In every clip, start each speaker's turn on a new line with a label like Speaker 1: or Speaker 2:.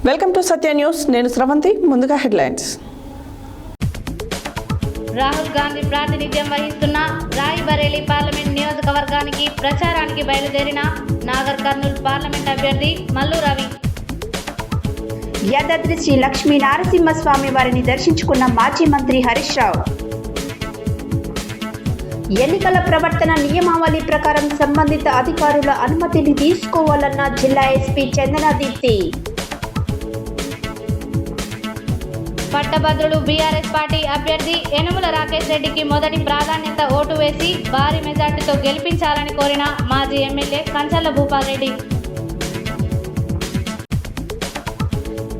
Speaker 1: Welcome to Satya news. నేను స్రవంతి. ముందుగా headlines.
Speaker 2: Rahul Gandhi ప్రాతినిధ్యం వహిస్తున్న రాయ్బరేలీ పార్లమెంట్ నియోజకవర్గానికి ప్రచారానికి బయలుదేరిన నాగర్ కర్నూల్ పార్లమెంట్ అభ్యర్థి మల్లు రవి.
Speaker 3: యాదాద్రి శ్రీ లక్ష్మీ నరసింహస్వామి వారిని దర్శించుకున్న మాజీ మంత్రి హరీష్ రావు. ఎన్నికల ప్రవర్తన నియమావళి ప్రకారం సంబంధిత అధికారుల అనుమతిని తీసుకోవాలన్న జిల్లా ఎస్పీ చందన దీప్తి.
Speaker 2: పట్టభద్రులు బీఆర్ఎస్ పార్టీ అభ్యర్థి యనుమల రాకేష్ రెడ్డికి మొదటి ప్రాధాన్యత ఓటు వేసి భారీ మెజార్టీతో గెలిపించాలని కోరిన మాజీ ఎమ్మెల్యే కంచర్ల భూపాల్ రెడ్డి.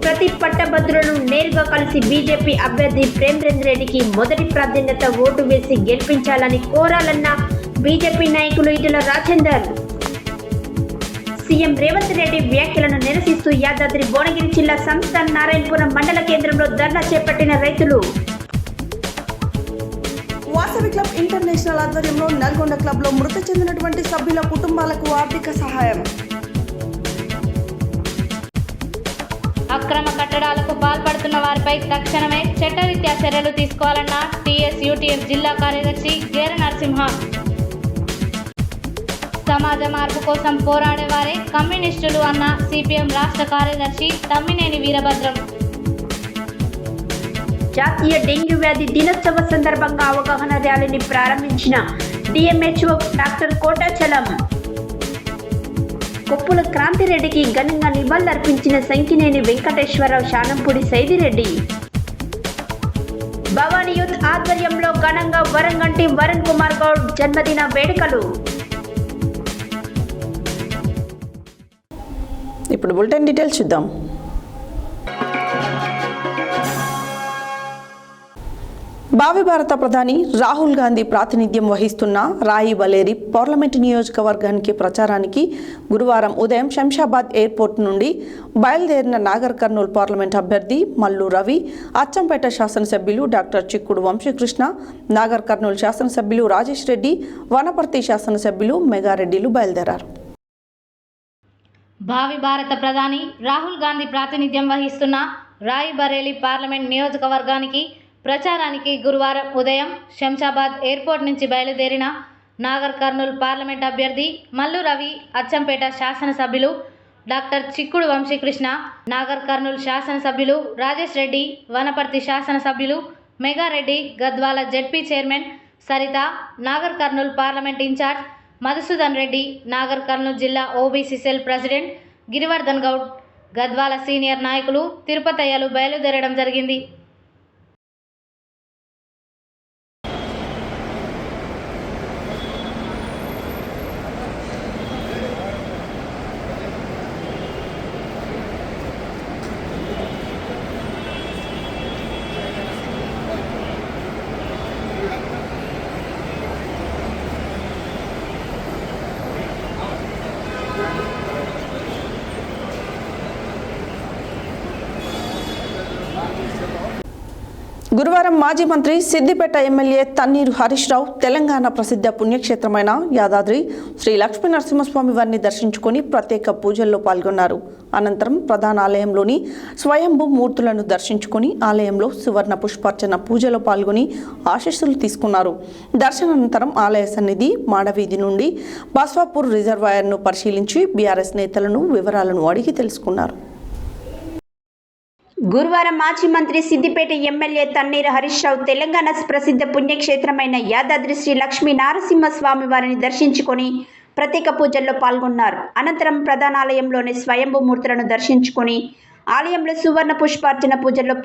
Speaker 3: ప్రతి పట్టభద్రులను నేరుగా కలిసి బీజేపీ అభ్యర్థి ప్రేమేంద్ర రెడ్డికి మొదటి ప్రాధాన్యత ఓటు వేసి గెలిపించాలని కోరాలన్న బీజేపీ నాయకులు ఈటెల రాజేందర్. సీఎం రేవంత్ రెడ్డి వ్యాఖ్యలను నిరసిస్తూ యాదాద్రి భువనగిరి జిల్లా సంస్థాన్ నారాయణపురం మండల కేంద్రంలో ధర్నా చేపట్టిన రైతులు.
Speaker 1: వాసవి క్లబ్ ఇంటర్నేషనల్ ఆధ్వర్యంలో నల్గొండ క్లబ్లో మృతి చెందినటువంటి సభ్యుల కుటుంబాలకు ఆర్థిక సహాయం.
Speaker 2: అక్రమ కట్టడాలకు పాల్పడుతున్న వారిపై తక్షణమే చట్టరీత్యా చర్యలు తీసుకోవాలన్న టీఎస్యూటీఎఫ్ జిల్లా కార్యదర్శి గేర నరసింహ. సమాజ మార్పు కోసం పోరాడేవారే కమ్యూనిస్టులు అన్న సిపిఎం రాష్ట్ర కార్యదర్శి తమ్మినేని వీరభద్రం.
Speaker 3: జాతీయ డెంగ్యూ వ్యాధి దినోత్సవ సందర్భంగా అవగాహన ర్యాలీని ప్రారంభించిన డిఎంహెచ్ఓ డాక్టర్ కోటాచలం. కొప్పుల క్రాంతిరెడ్డికి ఘనంగా నివాళులర్పించిన సంకినేని వెంకటేశ్వరరావు, శానంపూడి సైదిరెడ్డి. భవానీ యూత్ ఆధ్వర్యంలో ఘనంగా వరంగంటి వరుణ్ కుమార్ గౌడ్ జన్మదిన వేడుకలు.
Speaker 1: ఇప్పుడు బులెటిన్ డీటెయిల్స్ చూద్దాం. భావి భారత ప్రధాని రాహుల్ గాంధీ ప్రాతినిధ్యం వహిస్తున్న రాయిబరేలీ పార్లమెంటు నియోజకవర్గానికి ప్రచారానికి గురువారం ఉదయం శంషాబాద్ ఎయిర్పోర్ట్ నుండి బయలుదేరిన నాగర్ కర్నూల్ పార్లమెంట్ అభ్యర్థి మల్లు రవి, అచ్చంపేట శాసనసభ్యులు డాక్టర్ చిక్కుడు వంశీకృష్ణ, నాగర్ కర్నూల్ శాసనసభ్యులు రాజేష్ రెడ్డి, వనపర్తి శాసనసభ్యులు మెగారెడ్డిలు బయలుదేరారు.
Speaker 2: భావి భారత ప్రధాని రాహుల్ గాంధీ ప్రాతినిధ్యం వహిస్తున్న రాయ్బరేలీ పార్లమెంట్ నియోజకవర్గానికి ప్రచారానికి గురువారం ఉదయం శంషాబాద్ ఎయిర్పోర్ట్ నుంచి బయలుదేరిన నాగర్ కర్నూల్ పార్లమెంట్ అభ్యర్థి మల్లు రవి, అచ్చంపేట శాసనసభ్యులు డాక్టర్ చిక్కుడు వంశీకృష్ణ, నాగర్ కర్నూల్ శాసనసభ్యులు రాజేష్ రెడ్డి, వనపర్తి శాసనసభ్యులు Megareddy, Gadwal ZP chairman Saritha, Nagar Kurnool parliament incharge Madhusudan Reddy, Nagar Kurnool జిల్లా OBC cell president Girivardhan Goud, Gadwal senior నాయకులు తిరుపతయ్యలు బయలుదేరడం జరిగింది.
Speaker 1: గురువారం మాజీ మంత్రి సిద్దిపేట ఎమ్మెల్యే తన్నీరు హరీష్ రావు తెలంగాణ ప్రసిద్ధ పుణ్యక్షేత్రమైన యాదాద్రి శ్రీ లక్ష్మీ నరసింహస్వామి వారిని దర్శించుకొని ప్రత్యేక పూజల్లో పాల్గొన్నారు. అనంతరం ప్రధాన ఆలయంలోని స్వయంభూ మూర్తులను దర్శించుకొని ఆలయంలో సువర్ణ పుష్పార్చన పూజలో పాల్గొని ఆశీస్సులు తీసుకున్నారు. దర్శనానంతరం ఆలయ సన్నిధి మాడవీధి నుండి బస్వాపూర్ రిజర్వాయర్ను పరిశీలించి బీఆర్ఎస్ నేతలను వివరాలను అడిగి తెలుసుకున్నారు.
Speaker 3: గురువారం మాజీ మంత్రి సిద్దిపేట ఎమ్మెల్యే తన్నీరు హరీష్ రావు తెలంగాణ ప్రసిద్ధ పుణ్యక్షేత్రమైన యాదాద్రి శ్రీ లక్ష్మీ నరసింహస్వామి వారిని దర్శించుకొని ప్రత్యేక పూజల్లో పాల్గొన్నారు. అనంతరం ప్రధానాలయంలోని స్వయంభూ మూర్తులను దర్శించుకొని ఆలయంలో సువర్ణ పుష్పార్చన పూజల్లో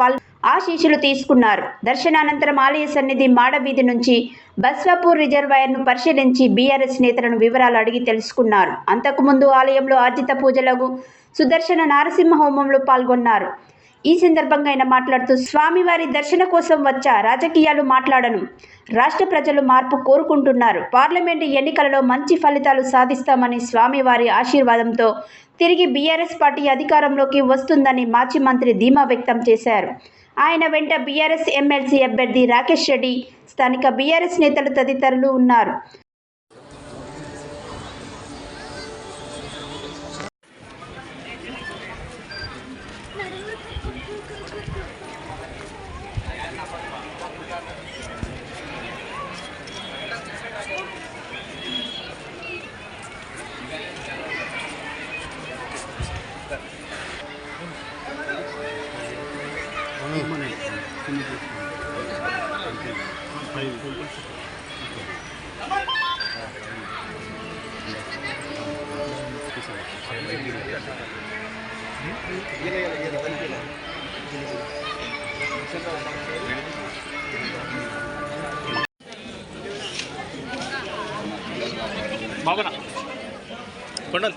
Speaker 3: ఆశీస్సులు తీసుకున్నారు. దర్శనానంతరం ఆలయ సన్నిధి మాడవీధి నుంచి బస్వాపూర్ రిజర్వాయర్ను పరిశీలించి బీఆర్ఎస్ నేతలను వివరాలు అడిగి తెలుసుకున్నారు. అంతకుముందు ఆలయంలో ఆర్జిత పూజలకు సుదర్శన నారసింహ హోమంలో పాల్గొన్నారు. ఈ సందర్భంగా ఆయన మాట్లాడుతూ, స్వామివారి దర్శన కోసం వచ్చా, రాజకీయాలు మాట్లాడను, రాష్ట్ర ప్రజలు మార్పు కోరుకుంటున్నారు, పార్లమెంటు ఎన్నికలలో మంచి ఫలితాలు సాధిస్తామని స్వామివారి ఆశీర్వాదంతో తిరిగి బీఆర్ఎస్ పార్టీ అధికారంలోకి వస్తుందని మాజీ మంత్రి ధీమా వ్యక్తం చేశారు. ఆయన వెంట బీఆర్ఎస్ ఎమ్మెల్సీ అభ్యర్థి రాకేష్ రెడ్డి, స్థానిక బీఆర్ఎస్ నేతలు తదితరులు ఉన్నారు.
Speaker 4: బాగున్నా కొండలు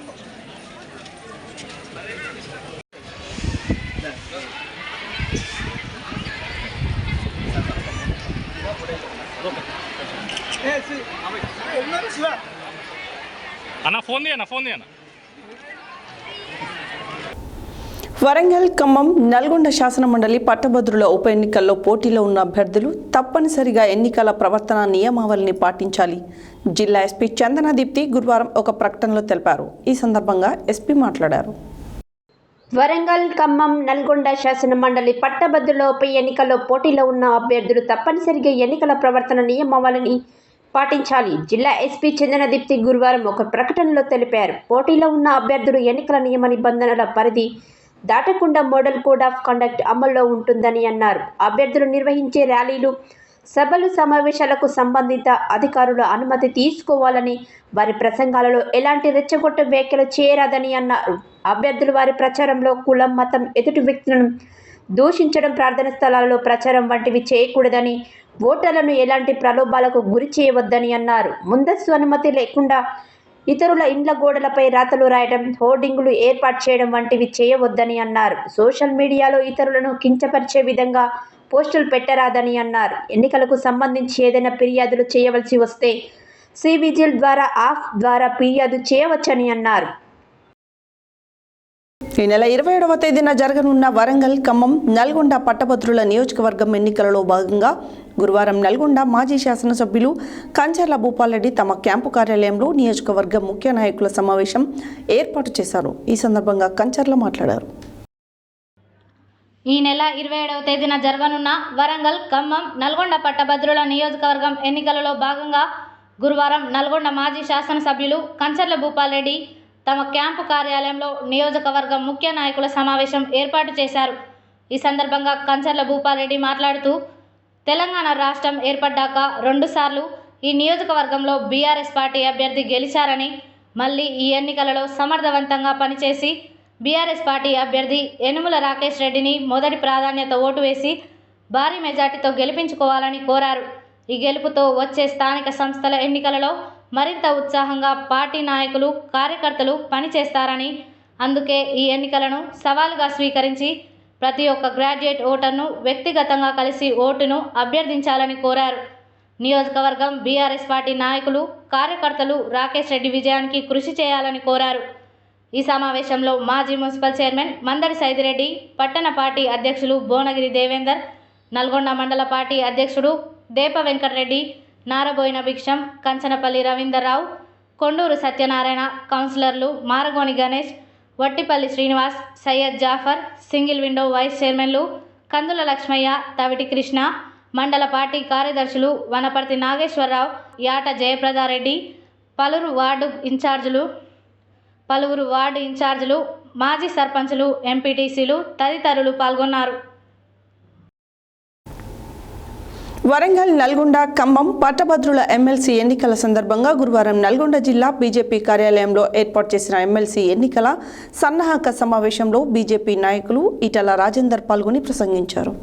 Speaker 4: అన్న ఫోన్ చేయన్న
Speaker 1: వరంగల్, ఖమ్మం, నల్గొండ శాసన మండలి పట్టభద్రుల ఉప ఎన్నికల్లో పోటీలో ఉన్న అభ్యర్థులు తప్పనిసరిగా ఎన్నికల ప్రవర్తన నియమావళిని పాటించాలి. జిల్లా ఎస్పీ చందనదీప్తి గురువారం ఒక ప్రకటనలో తెలిపారు. ఈ సందర్భంగా ఎస్పీ మాట్లాడారు.
Speaker 3: వరంగల్, ఖమ్మం, నల్గొండ శాసన మండలి పట్టభద్రుల ఉప ఎన్నికల్లో పోటీలో ఉన్న అభ్యర్థులు తప్పనిసరిగా ఎన్నికల ప్రవర్తన నియమావళిని పాటించాలి. జిల్లా ఎస్పీ చందనదీప్తి గురువారం ఒక ప్రకటనలో తెలిపారు. పోటీలో ఉన్న అభ్యర్థులు ఎన్నికల నియమ నిబంధనల పరిధి దాటకుండా మోడల్ కోడ్ ఆఫ్ కండక్ట్ అమల్లో ఉంటుందని అన్నారు. అభ్యర్థులు నిర్వహించే ర్యాలీలు, సభలు, సమావేశాలకు సంబంధిత అధికారుల అనుమతి తీసుకోవాలని, వారి ప్రసంగాలలో ఎలాంటి రెచ్చగొట్ట వ్యాఖ్యలు చేయరాదని అన్నారు. అభ్యర్థులు వారి ప్రచారంలో కులం, మతం, ఎదుటి వ్యక్తులను దూషించడం, ప్రార్థన స్థలాలలో ప్రచారం వంటివి చేయకూడదని, ఓటర్లను ఎలాంటి ప్రలోభాలకు గురి చేయవద్దని అన్నారు. ముందస్తు అనుమతి లేకుండా ఇతరుల ఇండ్ల గోడలపై రాతలు రాయడం, హోర్డింగులు ఏర్పాటు చేయడం వంటివి చేయవద్దని అన్నారు. సోషల్ మీడియాలో ఇతరులను కించపరిచే విధంగా పోస్టులు పెట్టరాదని అన్నారు. ఎన్నికలకు సంబంధించి ఏదైనా ఫిర్యాదులు చేయవలసి వస్తే సివిజిల్ ద్వారా, ఆఫ్ ద్వారా ఫిర్యాదు చేయవచ్చని అన్నారు.
Speaker 1: ఈ నెల 27వ తేదీన జరగనున్న వరంగల్, ఖమ్మం, నల్గొండ పట్టభద్రుల నియోజకవర్గం ఎన్నికలలో భాగంగా గురువారం నల్గొండ మాజీ శాసనసభ్యులు కంచర్ల భూపాల్రెడ్డి తమ క్యాంపు కార్యాలయంలో నియోజకవర్గ ముఖ్య నాయకుల సమావేశం ఏర్పాటు చేశారు. ఈ సందర్భంగా కంచర్ల మాట్లాడారు.
Speaker 2: ఈ నెల 27వ తేదీన జరగనున్న వరంగల్, ఖమ్మం, నల్గొండ పట్టభద్రుల నియోజకవర్గం ఎన్నికలలో భాగంగా గురువారం నల్గొండ మాజీ శాసనసభ్యులు కంచర్ల భూపాల్రెడ్డి తమ క్యాంపు కార్యాలయంలో నియోజకవర్గం ముఖ్య నాయకుల సమావేశం ఏర్పాటు చేశారు. ఈ సందర్భంగా కంచర్ల భూపాల్రెడ్డి మాట్లాడుతూ, తెలంగాణ రాష్ట్రం ఏర్పడ్డాక 2 సార్లు ఈ నియోజకవర్గంలో బీఆర్ఎస్ పార్టీ అభ్యర్థి గెలిచారని, మళ్ళీ ఈ ఎన్నికలలో సమర్థవంతంగా పనిచేసి బీఆర్ఎస్ పార్టీ అభ్యర్థి యనుమల రాకేష్ రెడ్డిని మొదటి ప్రాధాన్యత ఓటు వేసి భారీ మెజార్టీతో గెలిపించుకోవాలని కోరారు. ఈ గెలుపుతో వచ్చే స్థానిక సంస్థల ఎన్నికలలో మరింత ఉత్సాహంగా పార్టీ నాయకులు, కార్యకర్తలు పనిచేస్తారని, అందుకే ఈ ఎన్నికలను సవాలుగా స్వీకరించి ప్రతి ఒక్క గ్రాడ్యుయేట్ ఓటర్ను వ్యక్తిగతంగా కలిసి ఓటును అభ్యర్థించాలని కోరారు. నియోజకవర్గం బీఆర్ఎస్ పార్టీ నాయకులు, కార్యకర్తలు రాకేష్ రెడ్డి విజయానికి కృషి చేయాలని కోరారు. ఈ సమావేశంలో మాజీ మున్సిపల్ చైర్మన్ మందడి సైదిరెడ్డి, పట్టణ పార్టీ అధ్యక్షులు భువనగిరి దేవేందర్, నల్గొండ మండల పార్టీ అధ్యక్షుడు దేప వెంకటరెడ్డి, నారబోయిన భిక్షం, కంచనపల్లి రవీందర్రావు, కొండూరు సత్యనారాయణ, కౌన్సిలర్లు Maragoni Ganesh, Vattipalli Srinivas, Syed Jafar, single window vice చైర్మన్లు కందుల లక్ష్మయ్య, తవిటి కృష్ణ, మండల పార్టీ కార్యదర్శులు వనపర్తి నాగేశ్వరరావు, యాట జయప్రదారెడ్డి, పలువురు వార్డు ఇన్ఛార్జీలు, మాజీ సర్పంచులు, ఎంపీటీసీలు తదితరులు పాల్గొన్నారు.
Speaker 1: వరంగల్, నల్గొండ, ఖమ్మం పట్టభద్రుల ఎమ్మెల్సీ ఎన్నికల సందర్భంగా గురువారం నల్గొండ జిల్లా బీజేపీ కార్యాలయంలో ఏర్పాటు చేసిన ఎమ్మెల్సీ ఎన్నికల సన్నాహక సమావేశంలో బీజేపీ నాయకులు ఈటల రాజేందర్ పాల్గొని ప్రసంగించారు.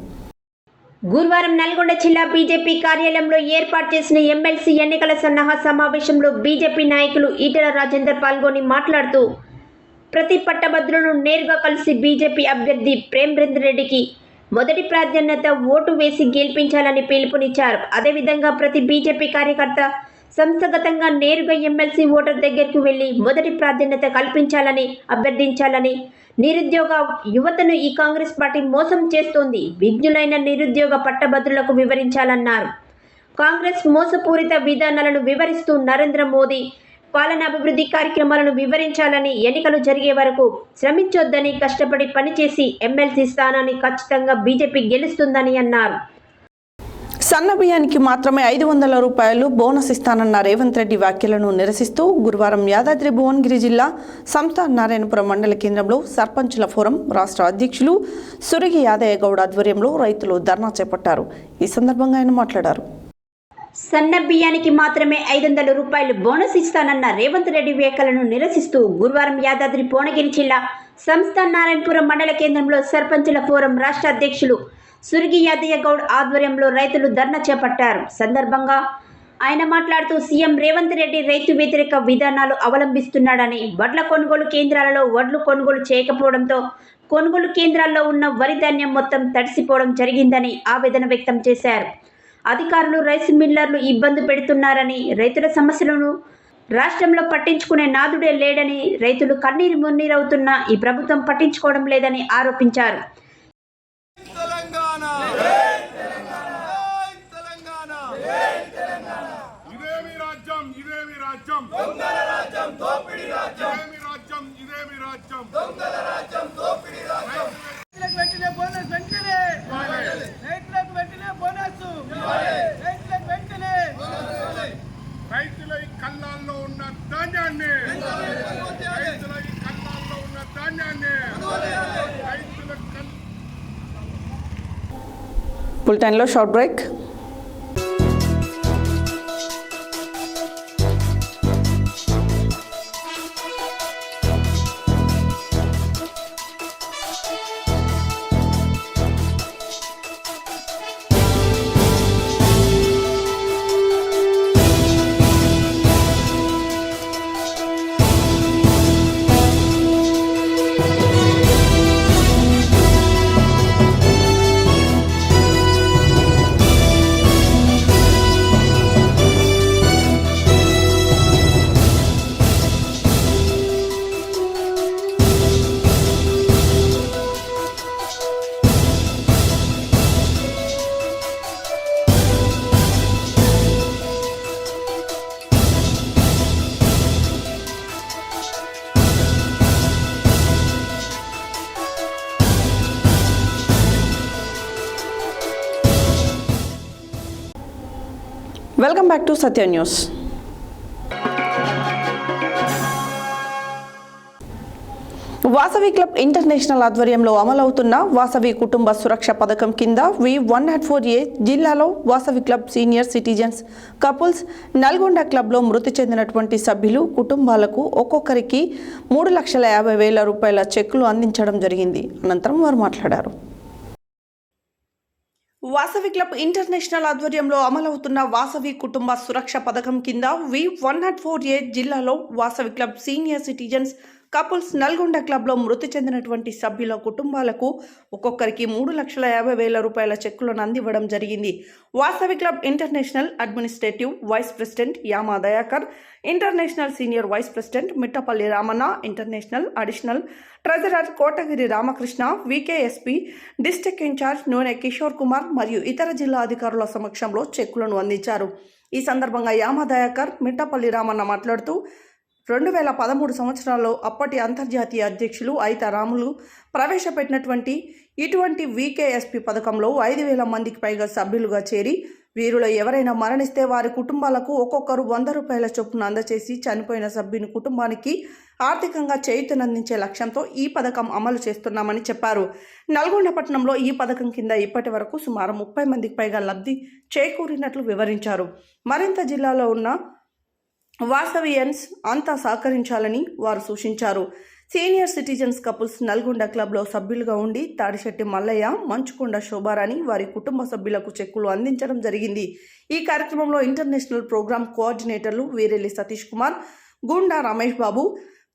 Speaker 3: గురువారం నల్గొండ జిల్లా బీజేపీ కార్యాలయంలో ఏర్పాటు చేసిన ఎమ్మెల్సీ ఎన్నికల సన్నాహక సమావేశంలో బీజేపీ నాయకులు ఈటల రాజేందర్ పాల్గొని మాట్లాడుతూ, ప్రతి పట్టభద్రులను నేరుగా కలిసి బీజేపీ అభ్యర్థి ప్రేమేందర్ రెడ్డికి మొదటి ప్రాధాన్యత ఓటు వేసి గెలిపించాలని పిలుపునిచ్చారు. అదేవిధంగా ప్రతి బీజేపీ కార్యకర్త సంస్థాగతంగా నేరుగా ఎమ్మెల్సీ ఓటర్ దగ్గరకు వెళ్లి మొదటి ప్రాధాన్యత కల్పించాలని అభ్యర్థించాలని, నిరుద్యోగ యువతను ఈ కాంగ్రెస్ పార్టీ మోసం చేస్తోంది, విజ్ఞులైన నిరుద్యోగ పట్టభద్రులకు వివరించాలన్నారు. కాంగ్రెస్ మోసపూరిత విధానాలను వివరిస్తూ నరేంద్ర మోదీ పాలన అభివృద్ధి కార్యక్రమాలను వివరించాలని, ఎన్నికలు జరిగే వరకు శ్రమించొద్దని, కష్టపడి పనిచేసి ఎమ్మెల్సీ స్థానాన్ని ఖచ్చితంగా బీజేపీ గెలుస్తుందని అన్నారు.
Speaker 1: సన్న బియ్యానికి మాత్రమే 500 రూపాయలు బోనస్ ఇస్తానన్న రేవంత్ రెడ్డి వ్యాఖ్యలను నిరసిస్తూ గురువారం యాదాద్రి భువనగిరి జిల్లా సంస్థ నారాయణపురం మండల కేంద్రంలో సర్పంచుల ఫోరం రాష్ట్ర అధ్యక్షులు సురగి యాదయ్య గౌడ్ ఆధ్వర్యంలో రైతులు ధర్నా చేపట్టారు. ఈ సందర్భంగా ఆయన మాట్లాడారు.
Speaker 3: సన్న బియ్యానికి మాత్రమే 500 రూపాయలు బోనస్ ఇస్తానన్న రేవంత్ రెడ్డి వ్యాఖ్యలను నిరసిస్తూ గురువారం యాదాద్రి భువనగిరి జిల్లా సంస్థ నారాయణపురం మండల కేంద్రంలో సర్పంచుల ఫోరం రాష్ట్ర అధ్యక్షులు సురగి యాదయ్య గౌడ్ ఆధ్వర్యంలో రైతులు ధర్నా చేపట్టారు. సందర్భంగా ఆయన మాట్లాడుతూ సీఎం రేవంత్ రెడ్డి రైతు వ్యతిరేక విధానాలు అవలంబిస్తున్నాడని, వడ్ల కొనుగోలు కేంద్రాలలో వడ్లు కొనుగోలు చేయకపోవడంతో కొనుగోలు కేంద్రాల్లో ఉన్న వరి ధాన్యం మొత్తం తడిసిపోవడం జరిగిందని ఆవేదన వ్యక్తం చేశారు. అధికారులు రైస్ మిల్లర్లు ఇబ్బంది పెడుతున్నారని, రైతుల సమస్యలను రాష్ట్రంలో పట్టించుకునే నాదుడే లేడని, రైతులు కన్నీరు మున్నీరవుతున్నా ఈ ప్రభుత్వం పట్టించుకోవడం లేదని ఆరోపించారు.
Speaker 5: రైతుల కళ్ళాల్లో ఉన్న ధాన్యాన్ని
Speaker 1: బులెటిన్లో short break. Welcome back to Satya news. Vasavi club international ఆధ్వర్యంలో అమలవుతున్న వాసవి కుటుంబ సురక్ష పథకం కింద V104A జిల్లాలో Vasavi club senior citizens couples Nalgonda క్లబ్లో మృతి చెందినటువంటి సభ్యులు కుటుంబాలకు ఒక్కొక్కరికి 3,50,000 రూపాయల చెక్కులు అందించడం జరిగింది. అనంతరం వారు మాట్లాడారు. వాసవి క్లబ్ ఇంటర్నేషనల్ ఆధ్వర్యంలో అమలవుతున్న వాసవి కుటుంబ సురక్ష పథకం కింద V104A జిల్లాలో Vasavi club senior citizens couples Nalgonda క్లబ్లో మృతి చెందినటువంటి సభ్యుల కుటుంబాలకు ఒక్కొక్కరికి 3,50,000 రూపాయల చెక్కులను అందివ్వడం జరిగింది. Vasavi club international administrative vice president Yama Dayakar, international senior vice president Mittapalli Ramanna, international additional treasurer Kotagiri Ramakrishna, VKSP district incharge Noone Kishore Kumar మరియు ఇతర జిల్లా అధికారుల సమక్షంలో చెక్కులను అందించారు. ఈ సందర్భంగా యామా దయాకర్, మిట్టపల్లి రామన్న మాట్లాడుతూ 2013 సంవత్సరాల్లో అప్పటి అంతర్జాతీయ అధ్యక్షులు ఐతా రాములు ప్రవేశపెట్టినటువంటి ఇటువంటి వికేఎస్పి పథకంలో 5,000 మందికి పైగా సభ్యులుగా చేరి వీరిలో ఎవరైనా మరణిస్తే వారి కుటుంబాలకు ఒక్కొక్కరు 100 రూపాయల చొప్పున అందచేసి చనిపోయిన సభ్యుని కుటుంబానికి ఆర్థికంగా చేయూతనందించే లక్ష్యంతో ఈ పథకం అమలు చేస్తున్నామని చెప్పారు. నల్గొండ పట్టణంలో ఈ పథకం కింద ఇప్పటి వరకు సుమారు 30 మందికి పైగా లబ్ధి చేకూరినట్లు వివరించారు. మరింత జిల్లాలో ఉన్న వాసవియన్స్ అంతా సహకరించాలని వారు సూచించారు. సీనియర్ సిటిజన్స్ కపుల్స్ నల్గొండ క్లబ్లో సభ్యులుగా ఉండి తాడిశెట్టి మల్లయ్య, మంచుకొండ శోభారాణి వారి కుటుంబ సభ్యులకు చెక్కులు అందించడం జరిగింది. ఈ కార్యక్రమంలో ఇంటర్నేషనల్ ప్రోగ్రామ్ కోఆర్డినేటర్లు వీరెల్లి సతీష్ కుమార్, గుండా రమేష్ బాబు,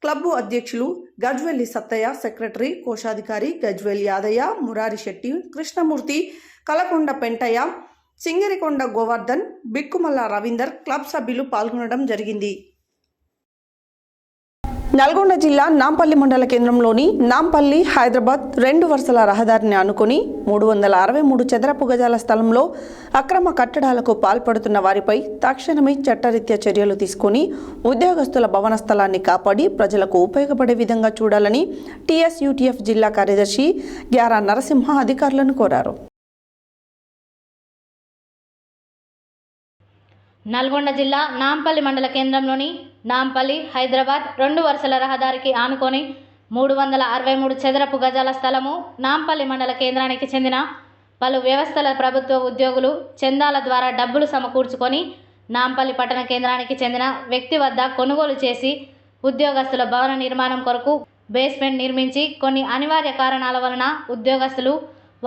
Speaker 1: క్లబ్బు అధ్యక్షులు గజ్వెల్లి సత్తయ్య, సెక్రటరీ కోశాధికారి గజ్వెల్లి యాదయ్య, మురారి శెట్టి, కృష్ణమూర్తి, కలకొండ పెంటయ్య, సింగరికొండ గోవర్ధన్, బిక్కుమల్ల రవీందర్ క్లబ్ సభ్యులు పాల్గొనడం జరిగింది. నల్గొండ జిల్లా నాంపల్లి మండల కేంద్రంలోని నాంపల్లి హైదరాబాద్ 2 వరుసల రహదారిని ఆనుకొని 363 చదరపు గజాల స్థలంలో అక్రమ కట్టడాలకు పాల్పడుతున్న వారిపై తక్షణమే చట్టరీత్యా చర్యలు తీసుకుని ఉద్యోగస్తుల భవన స్థలాన్ని కాపాడి ప్రజలకు ఉపయోగపడే విధంగా చూడాలని టీఎస్యూటీఎఫ్ జిల్లా కార్యదర్శి గ్యారా నరసింహ అధికారులను కోరారు.
Speaker 2: నల్గొండ జిల్లా నాంపల్లి మండల కేంద్రంలోని నాంపల్లి హైదరాబాద్ 2 వరుసల రహదారికి ఆనుకొని 363 చదరపు గజాల స్థలము నాంపల్లి మండల కేంద్రానికి చెందిన పలు వ్యవస్థల ప్రభుత్వ ఉద్యోగులు చందాల ద్వారా డబ్బులు సమకూర్చుకొని నాంపల్లి పట్టణ కేంద్రానికి చెందిన వ్యక్తి వద్ద కొనుగోలు చేసి ఉద్యోగస్తుల భవన నిర్మాణం కొరకు బేస్మెంట్ నిర్మించి కొన్ని అనివార్య కారణాల వలన ఉద్యోగస్తులు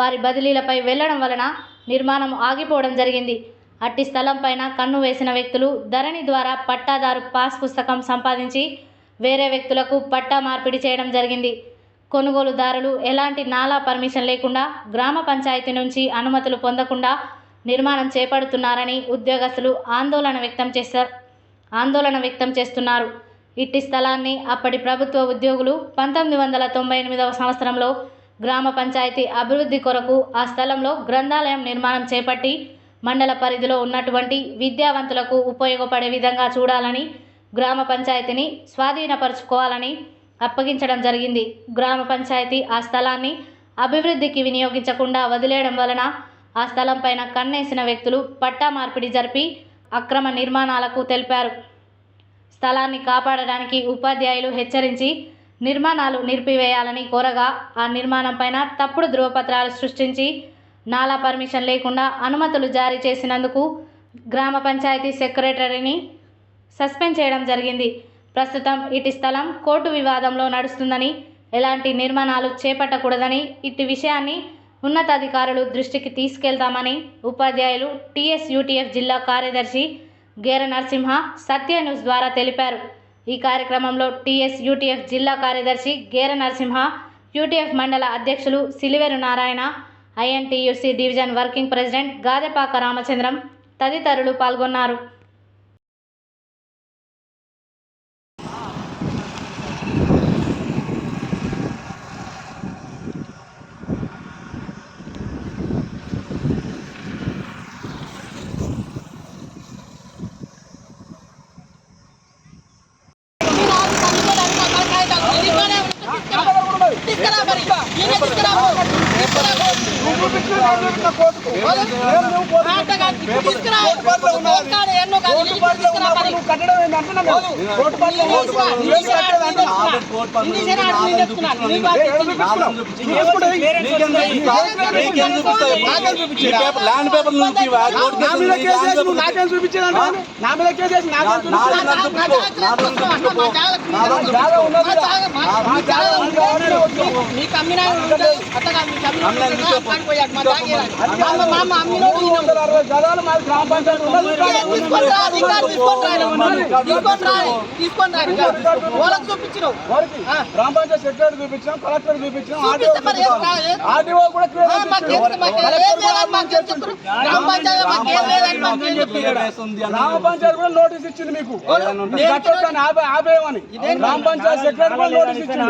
Speaker 2: వారి బదిలీలపై వెళ్లడం వలన నిర్మాణం ఆగిపోవడం జరిగింది. అట్టి స్థలం పైన కన్ను వేసిన వ్యక్తులు ధరణి ద్వారా పట్టాదారు పాస్ పుస్తకం సంపాదించి వేరే వ్యక్తులకు పట్టా మార్పిడి చేయడం జరిగింది. కొనుగోలుదారులు ఎలాంటి నాలా పర్మిషన్ లేకుండా గ్రామ పంచాయతీ నుంచి అనుమతులు పొందకుండా నిర్మాణం చేపడుతున్నారని ఉద్యోగస్తులు ఆందోళన వ్యక్తం చేస్తున్నారు. ఇట్టి స్థలాన్ని అప్పటి ప్రభుత్వ ఉద్యోగులు 1998వ సంవత్సరంలో గ్రామ పంచాయతీ అభివృద్ధి కొరకు ఆ స్థలంలో గ్రంథాలయం నిర్మాణం చేపట్టి మండల పరిధిలో ఉన్నటువంటి విద్యావంతులకు ఉపయోగపడే విధంగా చూడాలని గ్రామ పంచాయతీని స్వాధీనపరచుకోవాలని అప్పగించడం జరిగింది. గ్రామ పంచాయతీ ఆ స్థలాన్ని అభివృద్ధికి వినియోగించకుండా వదిలేయడం వలన ఆ స్థలం పైన కన్నేసిన వ్యక్తులు పట్టా మార్పిడి జరిపి అక్రమ నిర్మాణాలకు తెలిపారు. స్థలాన్ని కాపాడడానికి ఉపాధ్యాయులు హెచ్చరించి నిర్మాణాలు నిలిపివేయాలని కోరగా ఆ నిర్మాణం పైన తప్పుడు ధృవపత్రాలు సృష్టించి నాలా పర్మిషన్ లేకుండా అనుమతులు జారీ చేసినందుకు గ్రామ పంచాయతీ సెక్రటరీని సస్పెండ్ చేయడం జరిగింది. ప్రస్తుతం ఇటు స్థలం కోర్టు వివాదంలో నడుస్తుందని ఎలాంటి నిర్మాణాలు చేపట్టకూడదని ఇట్టి విషయాన్ని ఉన్నతాధికారులు దృష్టికి తీసుకెళ్తామని ఉపాధ్యాయులు టీఎస్యూటీఎఫ్ జిల్లా కార్యదర్శి గేర నరసింహ సత్య న్యూస్ ద్వారా తెలిపారు. ఈ కార్యక్రమంలో టీఎస్యూటీఎఫ్ జిల్లా కార్యదర్శి గేర నరసింహ, యూటీఎఫ్ మండల అధ్యక్షులు Siliveru Narayana, INTUC division working president Gadepaka Ramachandram తదితరులు పాల్గొన్నారు.
Speaker 6: గ్రామ పంచాయతీ సెక్రటరీ చూపించాం, కలెక్టర్ చూపించాం, ఆర్డీఓ కూడా గ్రామ పంచాయతీ కూడా నోటీస్ ఇచ్చింది మీకు ఆపేయమని. గ్రామ పంచాయతీ సెక్రటరీ కూడా నోటీస్ ఇచ్చింది.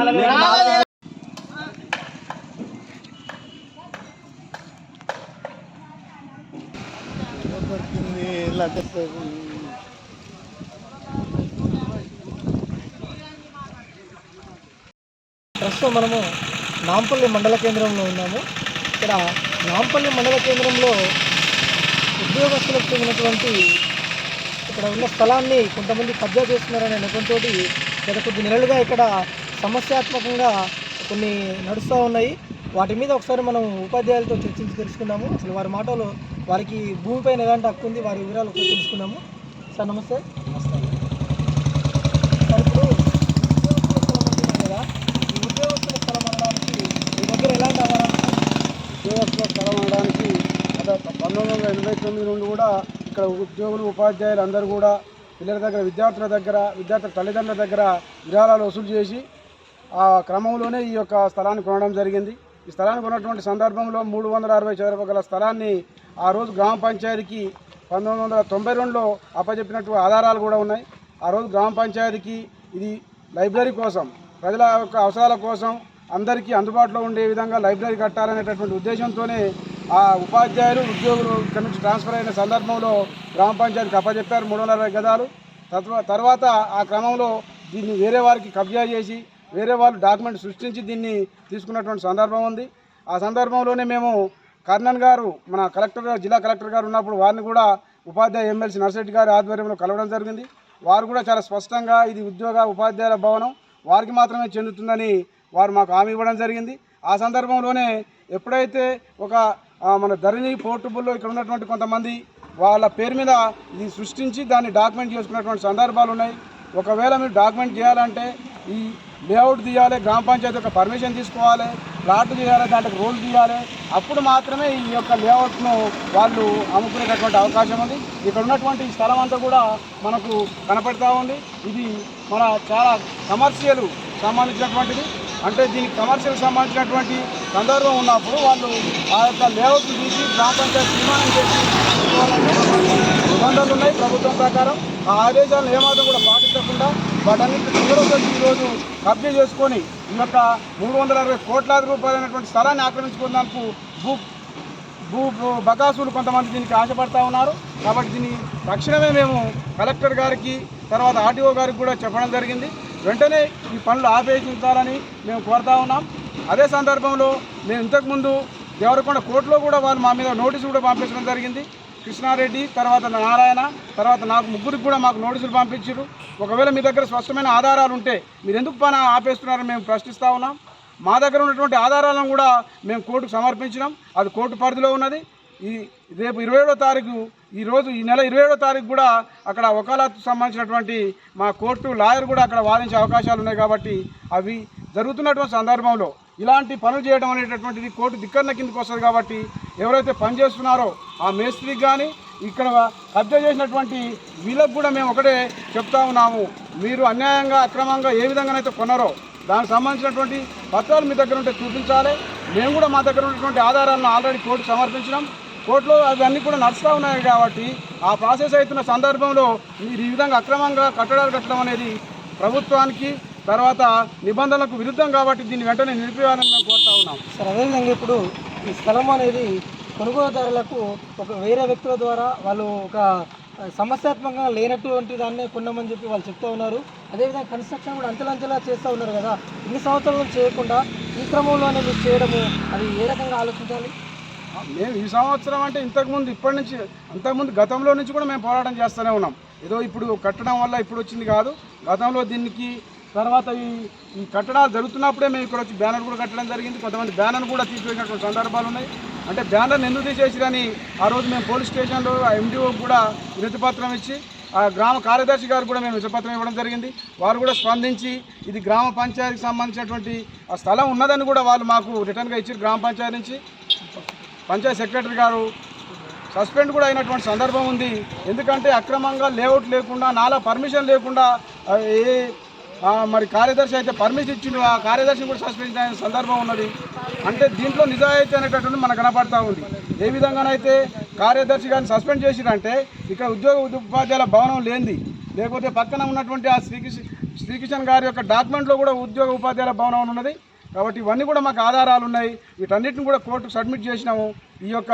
Speaker 7: ప్రస్తుతం మనము నాంపల్లి మండల కేంద్రంలో ఉన్నాము. ఇక్కడ నాంపల్లి మండల కేంద్రంలో ఉద్యోగస్తులకు చెందినటువంటి ఇక్కడ ఉన్న స్థలాన్ని కొంతమంది కబ్జా చేస్తున్నారనే నెపంతో గత కొద్ది నెలలుగా ఇక్కడ సమస్యాత్మకంగా కొన్ని నడుస్తూ ఉన్నాయి. వాటి మీద ఒకసారి మనం ఉపాధ్యాయులతో చర్చించి తెలుసుకున్నాము. అసలు వారి మాటలు వారికి భూమిపైన ఎలాంటి హక్కు ఉంది, వారి వివరాలు ఒకసారి తెలుసుకున్నాము. సార్ నమస్తే. సార్ ఇప్పుడు ఉద్యోగస్తుల స్థలం అనడానికి మీ దగ్గర ఎలాంటి ఆధారాలు?
Speaker 6: ఉద్యోగస్తుల స్థలం అనడానికి గత 1989 నుండి కూడా ఇక్కడ ఉద్యోగులు ఉపాధ్యాయులు అందరూ కూడా పిల్లల దగ్గర, విద్యార్థుల తల్లిదండ్రుల దగ్గర విరాళాలు వసూలు చేసి ఆ క్రమంలోనే ఈ యొక్క స్థలాన్ని కొనడం జరిగింది. ఈ స్థలాన్ని కొన్నటువంటి సందర్భంలో 360 చదరపు గల స్థలాన్ని ఆ రోజు గ్రామ పంచాయతీకి 1992లో అప్పచెప్పినట్టు ఆధారాలు కూడా ఉన్నాయి. ఆ రోజు గ్రామ పంచాయతీకి ఇది లైబ్రరీ కోసం, ప్రజల యొక్క అవసరాల కోసం అందరికీ అందుబాటులో ఉండే విధంగా లైబ్రరీ కట్టాలనేటటువంటి ఉద్దేశంతోనే ఆ ఉపాధ్యాయులు ఉద్యోగులు ఇక్కడ నుంచి ట్రాన్స్ఫర్ అయిన సందర్భంలో గ్రామ పంచాయతీకి అప్పచెప్పారు 320 గదాలు. తర్వాత ఆ క్రమంలో దీన్ని వేరే వారికి కబ్జా చేసి వేరే వాళ్ళు డాక్యుమెంట్ సృష్టించి దీన్ని తీసుకున్నటువంటి సందర్భం ఉంది. ఆ సందర్భంలోనే మేము కర్ణన్ గారు మన జిల్లా కలెక్టర్ గారు ఉన్నప్పుడు వారిని కూడా ఉపాధ్యాయ ఎమ్మెల్సీ నర్సిరెడ్డి గారి ఆధ్వర్యంలో కలవడం జరిగింది. వారు కూడా చాలా స్పష్టంగా ఇది ఉపాధ్యాయుల భవనం వారికి మాత్రమే చెందుతుందని వారు మాకు హామీ ఇవ్వడం జరిగింది. ఆ సందర్భంలోనే ఎప్పుడైతే ఒక మన ధరణి పోర్టబుల్లో ఇక్కడ ఉన్నటువంటి కొంతమంది వాళ్ళ పేరు మీద ఇది సృష్టించి దాన్ని డాక్యుమెంట్ చేసుకున్నటువంటి సందర్భాలు ఉన్నాయి. ఒకవేళ మీరు డాక్యుమెంట్ చేయాలంటే ఈ లేఅవుట్ తీయాలి, గ్రామ పంచాయతీ యొక్క పర్మిషన్ తీసుకోవాలి, ప్లాట్ చేయాలి, దాంట్లో రోల్ తీయాలి, అప్పుడు మాత్రమే ఈ యొక్క లేఅవుట్ను వాళ్ళు అమ్ముకునేటటువంటి అవకాశం ఉంది. ఇక్కడ ఉన్నటువంటి స్థలం అంతా కూడా మనకు కనపడతా ఉంది. ఇది మన చాలా కమర్షియల్ సంబంధించినటువంటిది. అంటే దీనికి కమర్షియల్ సంబంధించినటువంటి సందర్భం ఉన్నప్పుడు వాళ్ళు ఆ యొక్క లేఅవుట్ తీసి గ్రామ పంచాయతీ నిర్మాణం చేసి నిబంధనలు ఉన్నాయి ప్రభుత్వం ప్రకారం. ఆ ఆదేశాలను ఏమాత్రం కూడా పాటించకుండా వాటన్నింటి తొందరగా ఈరోజు కబ్జా చేసుకొని ఈ యొక్క 360 కోట్లాది రూపాయలైనటువంటి స్థలాన్ని ఆక్రమించుకున్నందుకు బకాసులు కొంతమంది దీనికి ఆశపడతా ఉన్నారు. కాబట్టి దీన్ని తక్షణమే మేము కలెక్టర్ గారికి తర్వాత ఆర్టీఓ గారికి కూడా చెప్పడం జరిగింది. వెంటనే ఈ పనులు ఆపేయించాలని మేము కోరుతా ఉన్నాం. అదే సందర్భంలో మేము ఇంతకుముందు దేవరకొండ కోర్టులో కూడా వాళ్ళు మా మీద నోటీసు కూడా పంపించడం జరిగింది. కృష్ణారెడ్డి తర్వాత నారాయణ తర్వాత నాకు ముగ్గురికి కూడా మాకు నోటీసులు పంపించారు. ఒకవేళ మీ దగ్గర స్పష్టమైన ఆధారాలు ఉంటే మీరు ఎందుకు పని ఆపేస్తున్నారని మేము ప్రశ్నిస్తూ ఉన్నాం. మా దగ్గర ఉన్నటువంటి ఆధారాలను కూడా మేము కోర్టుకు సమర్పించినాం. అది కోర్టు పరిధిలో ఉన్నది. రేపు 27వ తారీఖు ఈ నెల 27వ తారీఖు కూడా అక్కడ వకాలత్ సంబంధించినటువంటి మా కోర్టు లాయర్ కూడా అక్కడ వాదించే అవకాశాలు ఉన్నాయి. కాబట్టి అవి జరుగుతున్నటువంటి సందర్భంలో ఇలాంటి పనులు చేయడం అనేటటువంటిది కోర్టు ధిక్కరణ కిందకి వస్తుంది. కాబట్టి ఎవరైతే పనిచేస్తున్నారో ఆ మేస్త్రికి కానీ ఇక్కడ కబ్జా చేసినటువంటి వీళ్ళకు కూడా మేము ఒకటే చెప్తా ఉన్నాము, మీరు అన్యాయంగా అక్రమంగా ఏ విధంగానైతే కొన్నారో దానికి సంబంధించినటువంటి పత్రాలు మీ దగ్గర ఉంటే చూపించాలి. మేము కూడా మా దగ్గర ఉన్నటువంటి ఆధారాలను ఆల్రెడీ కోర్టు సమర్పించినాం. కోర్టులో అవన్నీ కూడా నడుస్తూ ఉన్నాయి. కాబట్టి ఆ ప్రాసెస్ అవుతున్న సందర్భంలో మీరు ఈ విధంగా అక్రమంగా కట్టడాలు కట్టడం అనేది ప్రభుత్వానికి తర్వాత నిబంధనలకు విరుద్ధం. కాబట్టి దీన్ని వెంటనే నిలిపివేయాలని మేము కోరుతా ఉన్నాం.
Speaker 7: సార్, అదేవిధంగా ఇప్పుడు ఈ స్థలం అనేది కొనుగోలుదారులకు ఒక వేరే వ్యక్తుల ద్వారా వాళ్ళు ఒక సమస్యాత్మకంగా లేనటువంటి దాన్నే కొన్నామని చెప్పి వాళ్ళు చెప్తూ ఉన్నారు. అదేవిధంగా కన్స్ట్రక్షన్ కూడా అంచెలంచెలా చేస్తూ ఉన్నారు కదా. ఇన్ని సంవత్సరాలు చేయకుండా ఈ క్రమంలోనే మీరు చేయడము అది ఏ రకంగా ఆలోచించాలి?
Speaker 6: మేము ఈ సంవత్సరం అంటే అంతకుముందు గతంలో నుంచి కూడా మేము పోరాటం చేస్తూనే ఉన్నాం. ఏదో ఇప్పుడు కట్టడం వల్ల ఇప్పుడు వచ్చింది కాదు. గతంలో దీనికి తర్వాత ఈ కట్టడాలు జరుగుతున్నప్పుడే మేము ఇక్కడ వచ్చి బ్యానర్ కూడా కట్టడం జరిగింది. కొంతమంది బ్యానర్ కూడా తీసివేసినటువంటి సందర్భాలు ఉన్నాయి. అంటే బ్యానర్ని ఎందుకు తీసేసిరని ఆ రోజు మేము పోలీస్ స్టేషన్లో ఎండిఓ కూడా వినతిపత్రం ఇచ్చి ఆ గ్రామ కార్యదర్శి గారు కూడా మేము వినతిపత్రం ఇవ్వడం జరిగింది. వారు కూడా స్పందించి ఇది గ్రామ పంచాయతీకి సంబంధించినటువంటి ఆ స్థలం ఉన్నదని కూడా వాళ్ళు మాకు రిటర్న్గా ఇచ్చారు. గ్రామ పంచాయతీ నుంచి పంచాయతీ సెక్రటరీ గారు సస్పెండ్ కూడా అయినటువంటి సందర్భం ఉంది. ఎందుకంటే అక్రమంగా లేఅవుట్ లేకుండా నాలా పర్మిషన్ లేకుండా మరి కార్యదర్శి అయితే పర్మిషన్ ఇచ్చిండు, ఆ కార్యదర్శిని కూడా సస్పెండ్ అయిన సందర్భం ఉన్నది. అంటే దీంట్లో నిజాయితీ అనేటటువంటి మనకు కనపడతా ఉంది. ఏ విధంగానైతే కార్యదర్శి గారిని సస్పెండ్ చేసిరంటే ఇక్కడ ఉపాధ్యాయుల భవనం లేనిది, లేకపోతే పక్కన ఉన్నటువంటి ఆ శ్రీకిషన్ గారి యొక్క డాక్యుమెంట్లో కూడా ఉపాధ్యాయుల భవనం ఉన్నది. కాబట్టి ఇవన్నీ కూడా మాకు ఆధారాలు ఉన్నాయి. వీటన్నిటిని కూడా కోర్టుకు సబ్మిట్ చేసినాము. ఈ యొక్క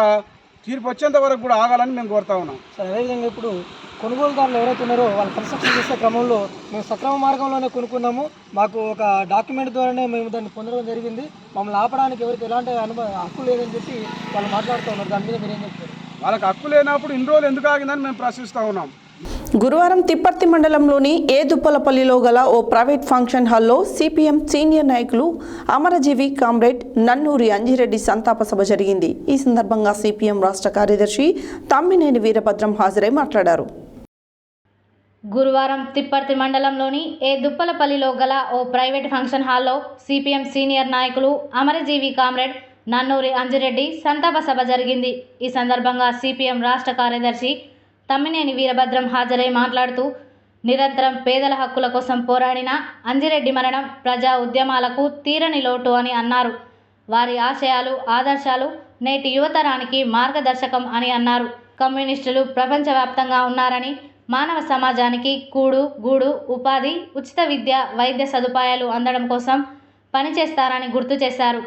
Speaker 6: తీర్పు వచ్చేంత వరకు కూడా ఆగాలని మేము కోరుతా ఉన్నాం.
Speaker 7: సార్, అదేవిధంగా ఇప్పుడు కొనుగోలుదారులు ఎవరైతే ఉన్నారో వాళ్ళు కన్స్ట్రక్షన్ చేసే క్రమంలో మేము సక్రమ మార్గంలోనే కొనుక్కున్నాము, మాకు ఒక డాక్యుమెంట్ ద్వారానే మేము దాన్ని పొందడం జరిగింది, మమ్మల్ని ఆపడానికి ఎవరికి ఎలాంటి హక్కు లేదని చెప్పి వాళ్ళు మాట్లాడుతూ ఉన్నారు. దాని మీద మీరేం చెప్తారు?
Speaker 6: వాళ్ళకి హక్కు లేనప్పుడు ఇన్ని రోజులు ఎందుకు ఆగిందని మేము ప్రశ్నిస్తూ ఉన్నాం.
Speaker 1: గురువారం తిప్పర్తి మండలంలోని ఏదుప్పలపల్లిలో గల ఓ ప్రైవేట్ ఫంక్షన్ హాల్లో సిపిఎం సీనియర్ నాయకులు అమరజీవి కామ్రేడ్ నన్నూరి అంజిరెడ్డి సంతాప సభ జరిగింది. ఈ సందర్భంగా సిపిఎం రాష్ట్ర కార్యదర్శి తమ్మినేని వీరభద్రం హాజరై మాట్లాడారు.
Speaker 2: గురువారం తిప్పర్తి మండలంలోని ఏదుప్పలపల్లిలో గల ఓ ప్రైవేట్ ఫంక్షన్ హాల్లో సిపిఎం సీనియర్ నాయకులు అమరజీవి కామ్రేడ్ నన్నూరి అంజిరెడ్డి సంతాప సభ జరిగింది. ఈ సందర్భంగా సిపిఎం రాష్ట్ర కార్యదర్శి తమ్మినేని వీరభద్రం హాజరై మాట్లాడుతూ నిరంతరం పేదల హక్కుల కోసం పోరాడిన అంజిరెడ్డి మరణం ప్రజా ఉద్యమాలకు తీరని లోటు అని అన్నారు. వారి ఆశయాలు ఆదర్శాలు నేటి యువతరానికి మార్గదర్శకం అని అన్నారు. కమ్యూనిస్టులు ప్రపంచవ్యాప్తంగా ఉన్నారని మానవ సమాజానికి కూడు గూడు ఉపాధి ఉచిత విద్య వైద్య సదుపాయాలు అందడం కోసం పనిచేస్తారని గుర్తు చేశారు.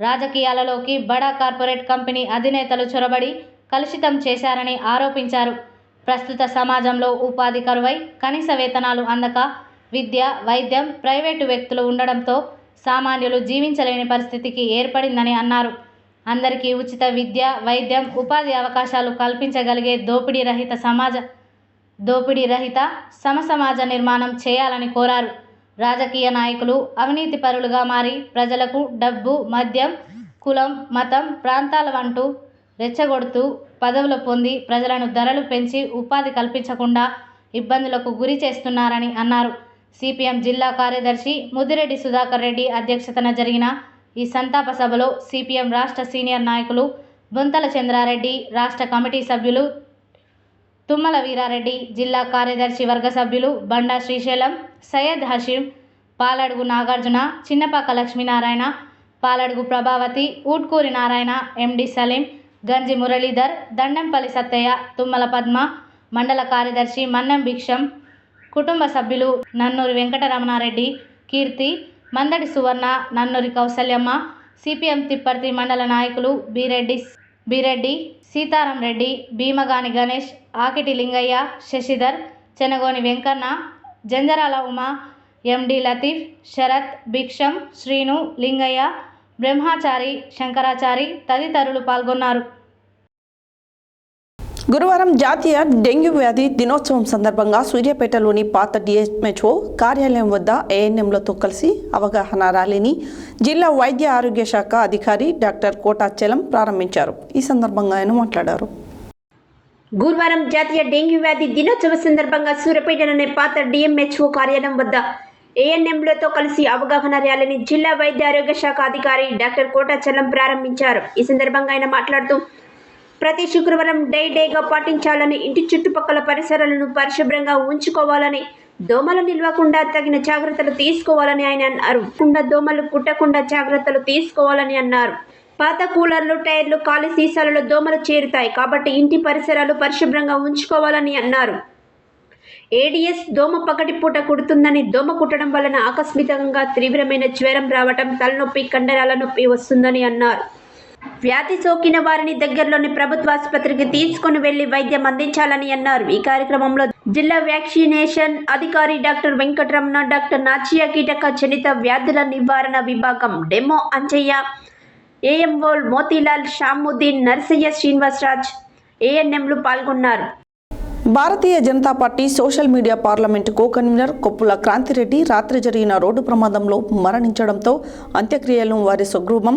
Speaker 2: రాజకీయాలలోకి బడా కార్పొరేట్ కంపెనీ అధినేతలు చొరబడి కలుషితం చేశారని ఆరోపించారు. ప్రస్తుత సమాజంలో ఉపాధి కరువై కనీస వేతనాలు అందక విద్య వైద్యం ప్రైవేటు వ్యక్తులు ఉండడంతో సామాన్యులు జీవించలేని పరిస్థితికి ఏర్పడిందని అన్నారు. అందరికీ ఉచిత విద్య వైద్యం ఉపాధి అవకాశాలు కల్పించగలిగే దోపిడీ రహిత సమసమాజ నిర్మాణం చేయాలని కోరారు. రాజకీయ నాయకులు అవినీతి పరులుగా మారి ప్రజలకు డబ్బు మద్యం కులం మతం ప్రాంతాల వంటూ రెచ్చగొడుతూ పదవులు పొంది ప్రజలను ధరలు పెంచి ఉపాధి కల్పించకుండా ఇబ్బందులకు గురి చేస్తున్నారని అన్నారు. సిపిఎం జిల్లా కార్యదర్శి ముదిరెడ్డి సుధాకర్ రెడ్డి అధ్యక్షతన జరిగిన ఈ సంతాప సభలో సిపిఎం రాష్ట్ర సీనియర్ నాయకులు బొంతల చంద్రారెడ్డి, రాష్ట్ర కమిటీ సభ్యులు తుమ్మల వీరారెడ్డి, జిల్లా కార్యదర్శి వర్గ సభ్యులు బండా శ్రీశైలం, సయ్యద్ హషీం, పాలడుగు నాగార్జున, చిన్నపాక లక్ష్మీనారాయణ, పాలడుగు ప్రభావతి, ఊట్కూరి నారాయణ, ఎండి సలీం, గంజి మురళీధర్, దండంపల్లి సత్తయ్య, తుమ్మల పద్మ, మండల కార్యదర్శి మన్నెం భిక్షం, కుటుంబ సభ్యులు నన్నూరి వెంకటరమణారెడ్డి, కీర్తి, మందడి సువర్ణ, నన్నూరి కౌసల్యమ్మ, సిపిఎం తిప్పర్తి మండల నాయకులు బీరెడ్డి, సీతారాం రెడ్డి, భీమగాని గణేష్, ఆకిటి లింగయ్య, శశిధర్, చెనగోని వెంకన్న, జంజరాల ఉమా, ఎండి లతీఫ్, శరత్, భిక్షం, శ్రీను, లింగయ్య, బ్రహ్మాచారి, శంకరాచారి తదితరులు పాల్గొన్నారు.
Speaker 1: గురువారం జాతీయ డెంగ్యూ వ్యాధి దినోత్సవం సందర్భంగా సూర్యాపేటలోని పాత డిఎంహెచ్ఓ కార్యాలయం వద్ద ఏఎన్ఎంలతో కలిసి అవగాహన ర్యాలీని జిల్లా వైద్య ఆరోగ్య శాఖ అధికారి డాక్టర్ కోటాచలం ప్రారంభించారు. ఈ సందర్భంగా ఆయన మాట్లాడారు.
Speaker 3: గురువారం జాతీయ డెంగ్యూ వ్యాధి దినోత్సవ సందర్భంగా సూర్యాపేటలోని పాత డిఎంహెచ్ఓ కార్యాలయం వద్ద ఏఎన్ఎంలతో కలిసి అవగాహన ర్యాలీని జిల్లా వైద్య ఆరోగ్య శాఖ అధికారి డాక్టర్ కోటాచలం ప్రారంభించారు. ఈ సందర్భంగా ఆయన మాట్లాడుతూ ప్రతి శుక్రవారం డేగా పాటించాలని, ఇంటి చుట్టుపక్కల పరిసరాలను పరిశుభ్రంగా ఉంచుకోవాలని, దోమలు నిల్వకుండా తగిన జాగ్రత్తలు తీసుకోవాలని ఆయన అన్నారు. దోమలు కుట్టకుండా జాగ్రత్తలు తీసుకోవాలని అన్నారు. పాత కూలర్లు టైర్లు ఖాళీ సీసాలలో దోమలు చేరుతాయి కాబట్టి ఇంటి పరిసరాలు పరిశుభ్రంగా ఉంచుకోవాలని అన్నారు. ఏడిఎస్ దోమ పగటిపూట కుడుతుందని, దోమ కుట్టడం వలన ఆకస్మికంగా తీవ్రమైన జ్వరం రావటం, తలనొప్పి కండరాల నొప్పి వస్తుందని అన్నారు. వ్యాధి సోకిన వారిని దగ్గరలోని ప్రభుత్వ ఆసుపత్రికి తీసుకుని వెళ్లి వైద్యం అందించాలని అన్నారు. ఈ కార్యక్రమంలో జిల్లా వ్యాక్సినేషన్ అధికారి డాక్టర్ వెంకటరమణ, డాక్టర్ నాచియా కీటక జనిత వ్యాధుల నివారణ విభాగం డెమో అంజయ్య, ఏఎంఓ మోతీలాల్, షాముద్దీన్, నర్సయ్య, శ్రీనివాసరాజ్, ఏఎన్ఎంలు పాల్గొన్నారు.
Speaker 1: Bharatiya Janata party social media parliament co convener Koppula Kranthireddy రాత్రి జరిగిన రోడ్డు ప్రమాదంలో మరణించడంతో అంత్యక్రియలను వారి స్వగృహం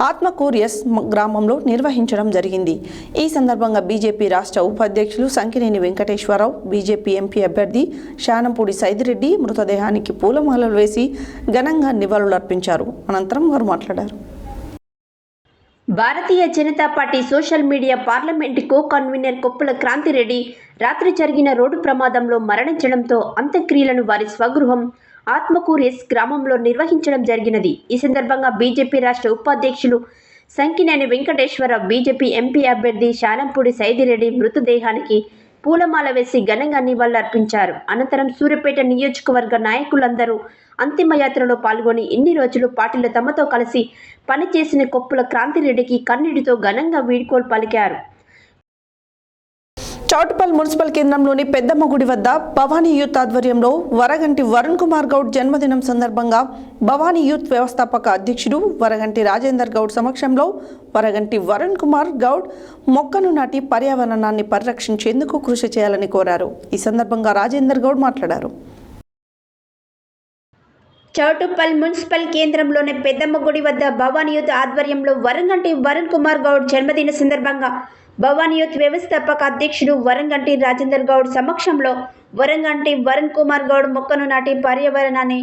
Speaker 1: ఆత్మకూరు ఎస్ గ్రామంలో నిర్వహించడం జరిగింది. ఈ సందర్భంగా బీజేపీ రాష్ట్ర ఉపాధ్యక్షులు సంకినేని వెంకటేశ్వరరావు, బీజేపీ ఎంపీ అభ్యర్థి శానంపూడి సైదిరెడ్డి మృతదేహానికి పూలమాలలు వేసి ఘనంగా నివాళులర్పించారు. అనంతరం వారు మాట్లాడారు.
Speaker 3: Bharatiya Janata party social media parliament co convener Koppula Kranthireddy రాత్రి జరిగిన రోడ్డు ప్రమాదంలో మరణించడంతో అంత్యక్రియలను వారి స్వగృహం ఆత్మకూరు ఎస్ గ్రామంలో నిర్వహించడం జరిగినది. ఈ సందర్భంగా బీజేపీ రాష్ట్ర ఉపాధ్యక్షులు సంకినేని వెంకటేశ్వరరావు, బీజేపీ ఎంపీ అభ్యర్థి శానంపూడి సైదిరెడ్డి మృతదేహానికి పూలమాల వేసి ఘనంగా నివాళులర్పించారు. అనంతరం సూర్యాపేట నియోజకవర్గ నాయకులందరూ అంతిమయాత్రలో పాల్గొని ఇన్ని రోజులు పార్టీలో తమతో కలిసి పనిచేసిన కొప్పుల క్రాంతిరెడ్డికి కన్నీటితో ఘనంగా వీడ్కోలు పలికారు.
Speaker 1: చౌటుపల్ మున్సిపల్ కేంద్రంలోని పెద్దమ్మ గుడి వద్ద భవానీ యూత్ ఆధ్వర్యంలో వరగంటి వరుణ్ కుమార్ గౌడ్ జన్మదినం సందర్భంగా భవానీ యూత్ వ్యవస్థాపక అధ్యక్షుడు వరగంటి రాజేందర్ గౌడ్ సమక్షంలో వరగంటి వరుణ్ కుమార్ గౌడ్ మొక్కను నాటి పర్యావరణాన్ని పరిరక్షించేందుకు కృషి చేయాలని కోరారు. ఈ సందర్భంగా రాజేందర్ గౌడ్ మాట్లాడారు.
Speaker 3: చౌటుప్పల్ మున్సిపల్ కేంద్రంలోని పెద్దమ్మ గుడి వద్ద భవానీ యూత్ ఆధ్వర్యంలో వరంగంటి వరుణ్ కుమార్ గౌడ్ జన్మదిన సందర్భంగా భవానీ యూత్ వ్యవస్థాపక అధ్యక్షుడు వరంగంటి రాజేందర్ గౌడ్ సమక్షంలో వరంగంటి వరుణ్ కుమార్ గౌడ్ మొక్కను నాటి పర్యావరణాన్ని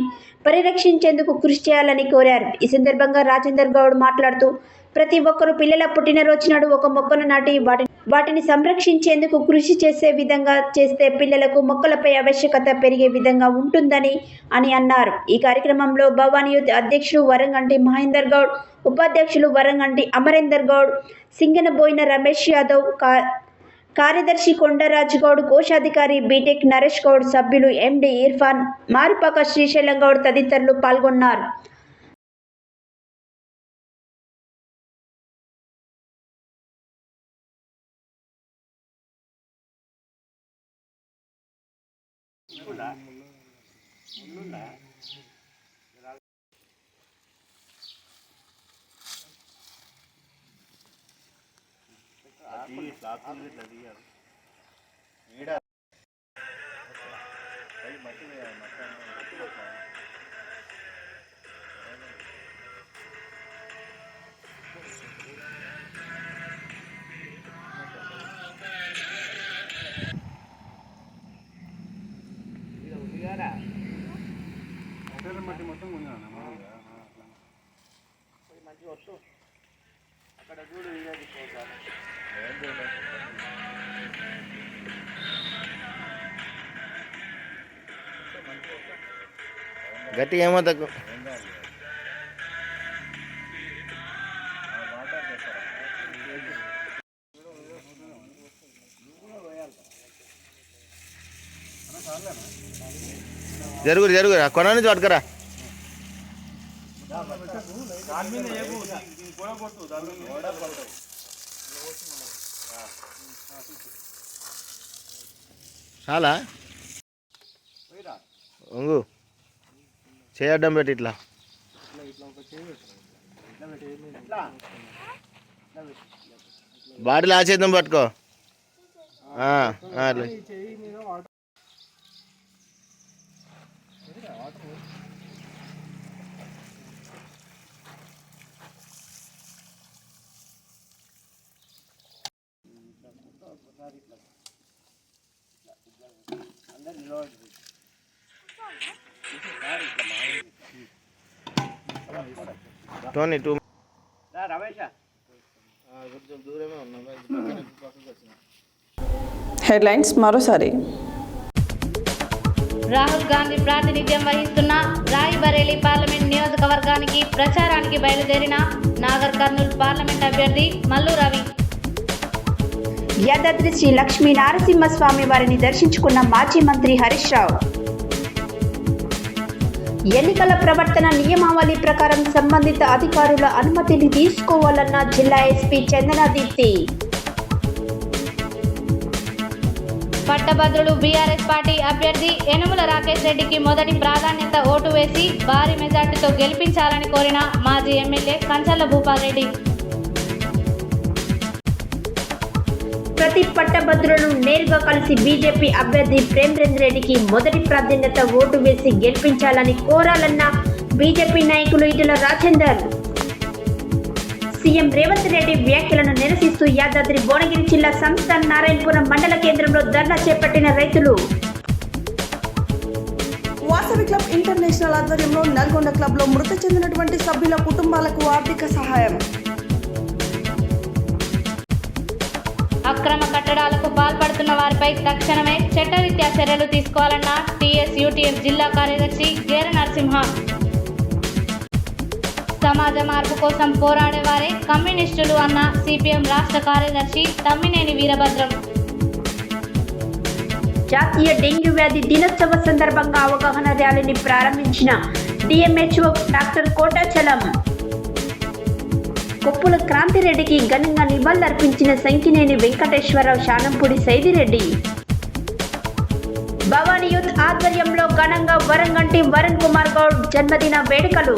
Speaker 3: పరిరక్షించేందుకు కృషి చేయాలని కోరారు. ఈ సందర్భంగా రాజేందర్ గౌడ్ మాట్లాడుతూ ప్రతి ఒక్కరూ పిల్లల పుట్టినరోజు నాడు ఒక మొక్కను నాటి వాటిని సంరక్షించేందుకు కృషి చేసే విధంగా చేస్తే పిల్లలకు మొక్కలపై ఆవశ్యకత పెరిగే విధంగా ఉంటుందని అన్నారు. ఈ కార్యక్రమంలో భవానీ యూత్ అధ్యక్షుడు వరంగంటి మహేందర్ గౌడ్, ఉపాధ్యక్షులు వరంగంటి అమరేందర్ గౌడ్, సింగనబోయిన రమేష్ యాదవ్, కార్యదర్శి కొండరాజు గౌడ్, కోశాధికారి బీటెక్ నరేష్ గౌడ్, సభ్యులు ఎండి ఇర్ఫాన్, మారిపాక శ్రీశైలం గౌడ్ తదితరులు పాల్గొన్నారు.
Speaker 8: గట్టిగా ఏమో తక్కువ జరుగు కొన నుంచి పట్టుకరా. చాలా ఒంగు చేయడం పెట్టి ఇట్లా బాటిల్ ఆచేద్దాం పట్టుకో. అట్లా టోనీ టూ
Speaker 1: హెడ్లైన్స్ మరోసారి.
Speaker 2: రాహుల్ గాంధీ ప్రాతినిధ్యం వహిస్తున్న రాయ్బరేలీ పార్లమెంట్ నియోజకవర్గానికి ప్రచారానికి బయలుదేరిన నాగర్ కర్నూల్ పార్లమెంట్ అభ్యర్థి మల్లు రవి.
Speaker 3: యాదాద్రి శ్రీ లక్ష్మీ నారసింహస్వామి వారిని దర్శించుకున్న మాజీ మంత్రి హరీష్ రావు. ఎన్నికల ప్రవర్తన నియమావళి ప్రకారం సంబంధిత అధికారుల అనుమతిని తీసుకోవాలన్న జిల్లా ఎస్పీ చందనా దీప్తి.
Speaker 2: పట్టభద్రులు బీఆర్ఎస్ పార్టీ అభ్యర్థి యనుమల రాకేష్ రెడ్డికి మొదటి ప్రాధాన్యత ఓటు వేసి భారీ మెజార్టీతో గెలిపించాలని కోరిన మాజీ ఎమ్మెల్యే కంచర్ల భూపాల్ రెడ్డి.
Speaker 3: ప్రతి పట్టభద్రులను నేరుగా కలిసి బీజేపీ అభ్యర్థి ప్రేమేంద్ర రెడ్డికి మొదటి ప్రాధాన్యత ఓటు వేసి గెలిపించాలని కోరాలన్న బీజేపీ నాయకులు ఈటెల రాజేందర్. సీఎం రేవంత్ రెడ్డి వ్యాఖ్యలను నిరసిస్తూ యాదాద్రి భువనగిరి జిల్లా సంస్థాన్ నారాయణపురం మండల కేంద్రంలో ధర్నా చేపట్టిన రైతులు.
Speaker 1: వాసవి క్లబ్ ఇంటర్నేషనల్ ఆధ్వర్యంలో నల్గొండ క్లబ్లో మృతి చెందినటువంటి సభ్యుల కుటుంబాలకు ఆర్థిక సహాయం.
Speaker 2: అక్రమ కట్టడాలకు పాల్పడుతున్న వారిపై తక్షణమే చట్టరీత్యా చర్యలు తీసుకోవాలన్న టీఎస్యూటీఎఫ్ జిల్లా కార్యదర్శి గేర నరసింహ. సమాజ మార్పు కోసం పోరాడేవారే కమ్యూనిస్టులు అన్న సిపిఎం రాష్ట్ర కార్యదర్శి తమ్మినేని వీరభద్రం.
Speaker 3: జాతీయ డెంగ్యూ వ్యాధి దినోత్సవ సందర్భంగా అవగాహన ర్యాలీని ప్రారంభించిన డిఎంహెచ్ఓ డాక్టర్ కోటాచలం. కొప్పుల క్రాంతిరెడ్డికి ఘనంగా నివాళులర్పించిన సంకినేని వెంకటేశ్వరరావు, శానంపూడి సైదిరెడ్డి. భవానీ యూత్ ఆధ్వర్యంలో ఘనంగా వరంగంటి వరుణ్ కుమార్ గౌడ్ జన్మదిన వేడుకలు.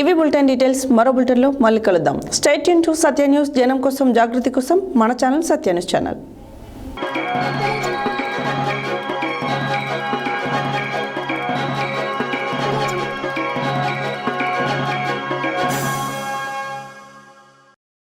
Speaker 1: ఇవి బులెటిన్ డీటెయిల్స్. మరో బులెటిన్లో మళ్ళీ కలుద్దాం. Stay tune to Satya news. జనం కోసం, జాగృతి కోసం మన ఛానల్ సత్య న్యూస్ ఛానల్.